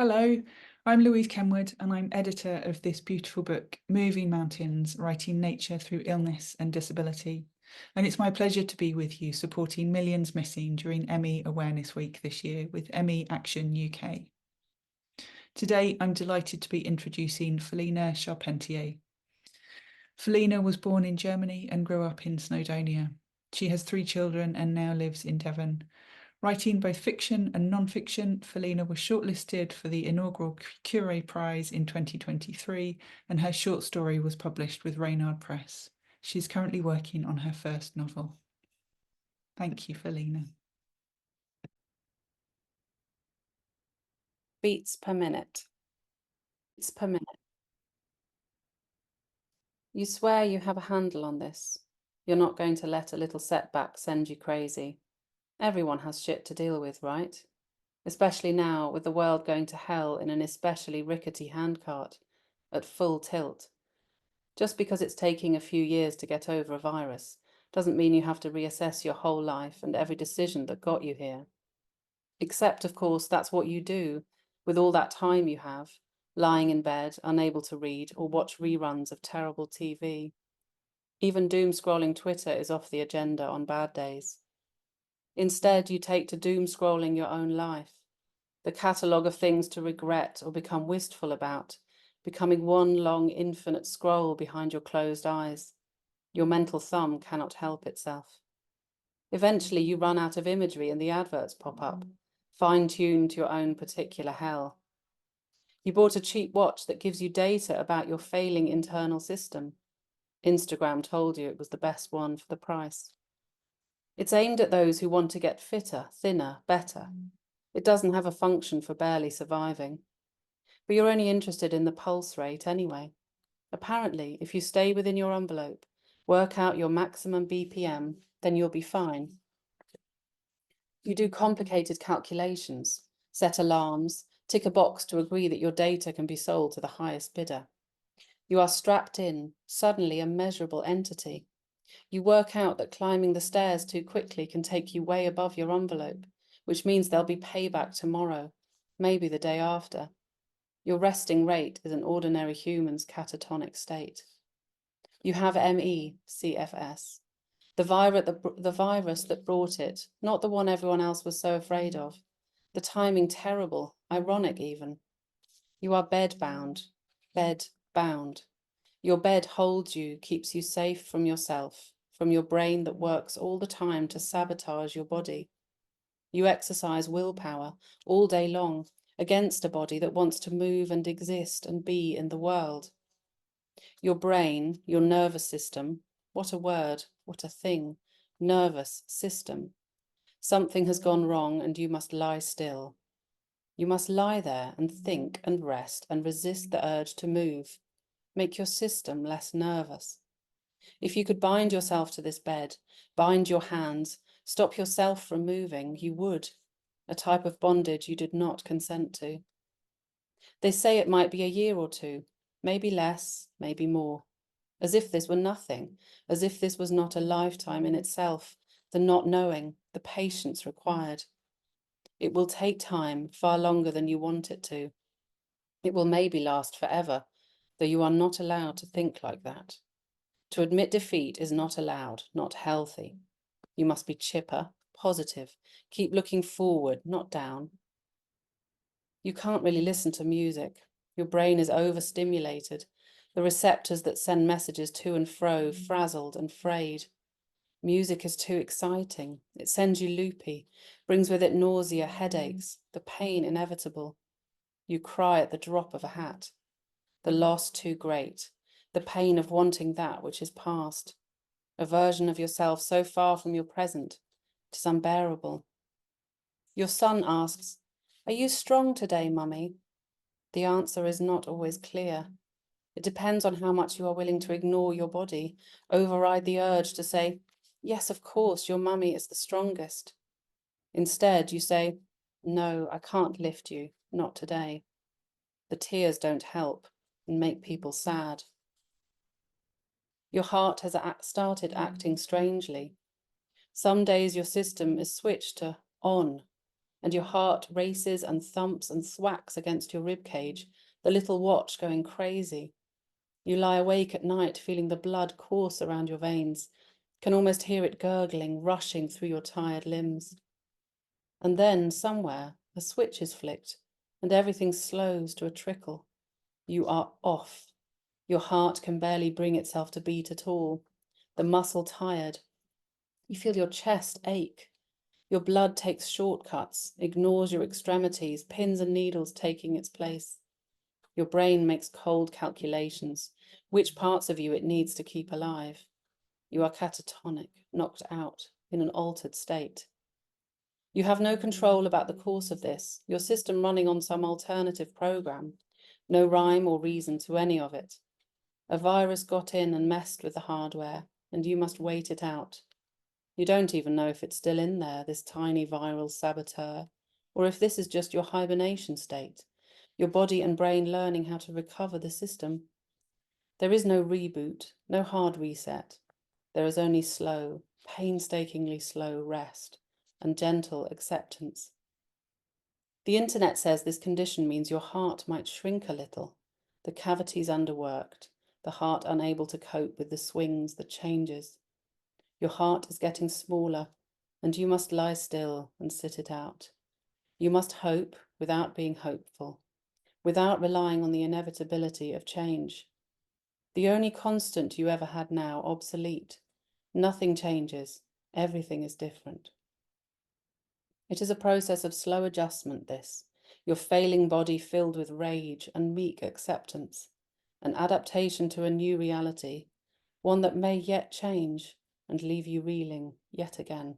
Hello, I'm Louise Kenwood and I'm editor of this beautiful book, Moving Mountains, Writing Nature Through Illness and Disability. And it's my pleasure to be with you supporting Millions Missing during ME Awareness Week this year with ME Action UK. Today, I'm delighted to be introducing Feline Charpentier. Feline was born in Germany and grew up in Snowdonia. She has 3 children and now lives in Devon. Writing both fiction and non-fiction, Feline was shortlisted for the inaugural Curie Prize in 2023, and her short story was published with Reynard Press. She's currently working on her first novel. Thank you, Feline. Beats per minute. Beats per minute. You swear you have a handle on this. You're not going to let a little setback send you crazy. Everyone has shit to deal with, right? Especially now, with the world going to hell in an especially rickety handcart, at full tilt. Just because it's taking a few years to get over a virus doesn't mean you have to reassess your whole life and every decision that got you here. Except, of course, that's what you do with all that time you have, lying in bed, unable to read or watch reruns of terrible TV. Even doom-scrolling Twitter is off the agenda on bad days. Instead, you take to doom-scrolling your own life, the catalogue of things to regret or become wistful about, becoming one long infinite scroll behind your closed eyes. Your mental thumb cannot help itself. Eventually, you run out of imagery and the adverts pop up, fine-tuned to your own particular hell. You bought a cheap watch that gives you data about your failing internal system. Instagram told you it was the best one for the price. It's aimed at those who want to get fitter, thinner, better. It doesn't have a function for barely surviving. But you're only interested in the pulse rate anyway. Apparently, if you stay within your envelope, work out your maximum BPM, then you'll be fine. You do complicated calculations, set alarms, tick a box to agree that your data can be sold to the highest bidder. You are strapped in, suddenly a measurable entity. You work out that climbing the stairs too quickly can take you way above your envelope, which means there'll be payback tomorrow, maybe the day after. Your resting rate is an ordinary human's catatonic state. You have ME, CFS. The virus that brought it, not the one everyone else was so afraid of. The timing terrible, ironic even. You are bed-bound. Your bed holds you, keeps you safe from yourself, from your brain that works all the time to sabotage your body. You exercise willpower all day long against a body that wants to move and exist and be in the world. Your brain, your nervous system, what a word, what a thing, nervous system. Something has gone wrong and you must lie still. You must lie there and think and rest and resist the urge to move. Make your system less nervous. If you could bind yourself to this bed, bind your hands, stop yourself from moving, you would. A type of bondage you did not consent to. They say it might be a year or two, maybe less, maybe more. As if this were nothing, as if this was not a lifetime in itself, the not knowing, the patience required. It will take time, far longer than you want it to. It will maybe last forever, though you are not allowed to think like that. To admit defeat is not allowed, not healthy. You must be chipper, positive, keep looking forward, not down. You can't really listen to music. Your brain is overstimulated. The receptors that send messages to and fro, frazzled and frayed. Music is too exciting. It sends you loopy, brings with it nausea, headaches, the pain inevitable. You cry at the drop of a hat. The loss too great, the pain of wanting that which is past. A version of yourself so far from your present, it is unbearable. Your son asks, "Are you strong today, Mummy?" The answer is not always clear. It depends on how much you are willing to ignore your body, override the urge to say, "Yes, of course, your mummy is the strongest." Instead, you say, "No, I can't lift you, not today." The tears don't help and make people sad. Your heart has started acting strangely. Some days your system is switched to on. and your heart races and thumps and thwacks against your rib cage, the little watch going crazy. You lie awake at night feeling the blood course around your veins, can almost hear it gurgling, rushing through your tired limbs. And then, somewhere, a switch is flicked, and everything slows to a trickle. You are off. Your heart can barely bring itself to beat at all. The muscle tired. You feel your chest ache. Your blood takes shortcuts, ignores your extremities, pins and needles taking its place. Your brain makes cold calculations, which parts of you it needs to keep alive. You are catatonic, knocked out, in an altered state. You have no control about the course of this, your system running on some alternative program. No rhyme or reason to any of it. A virus got in and messed with the hardware, and you must wait it out. You don't even know if it's still in there, this tiny viral saboteur, or if this is just your hibernation state, your body and brain learning how to recover the system. There is no reboot, no hard reset. There is only slow, painstakingly slow rest and gentle acceptance. The internet says this condition means your heart might shrink a little, the cavities underworked, the heart unable to cope with the swings, the changes. Your heart is getting smaller, and you must lie still and sit it out. You must hope without being hopeful, without relying on the inevitability of change. The only constant you ever had now obsolete. Nothing changes. Everything is different. It is a process of slow adjustment, this, your failing body filled with rage and meek acceptance, an adaptation to a new reality, one that may yet change and leave you reeling yet again.